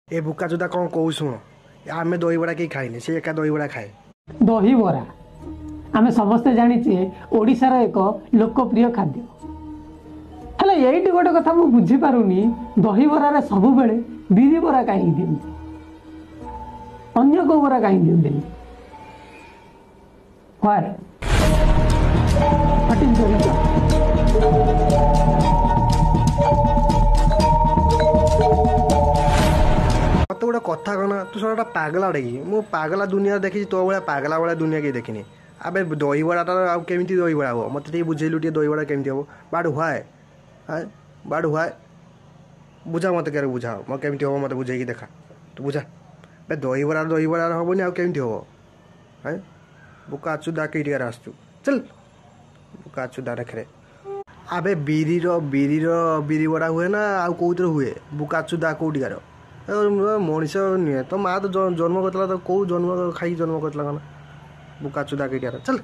ए बुका जुदा कौन कहू शुण आमे दहीबड़ा कहीं खाइने से एका दहीबड़ा खाए दहीबरा आमे समस्ते जानिचे ओडिशार एक लोकप्रिय खाद्य हेले यही गोटे कथा मु बुझी पारुनी दहीबरा सब बेले बिरी बरा कहीं दियंती अन्य को बरा कहीं दियंती why what is the reason मत गोटे कथा कहना तू सब पागला कि मु पागला दुनिया देखी तो भाया पागला भाया दुनिया कहीं देखनी आबे दहीबड़ाटा आमती दहीबड़ा हम मत बुझेलु दहीबड़ा केमती हम बाट हुए बाट हुए बुझा मत क्या बुझा मत केमती हम मत बुझे देखा तू बुझा बे दहीबड़ा हेनी आमती हम है बुका चुदा कई आसचु चल बुका चुदा रेखे आबे बिरी बड़ा हुए ना आउ कौन हुए बुका चुदा कौटिकार मनीष नुहे तो माँ तो जन्म करता तो कौ जन्म खाई जन्म करता कौन बुका चुदा कई चल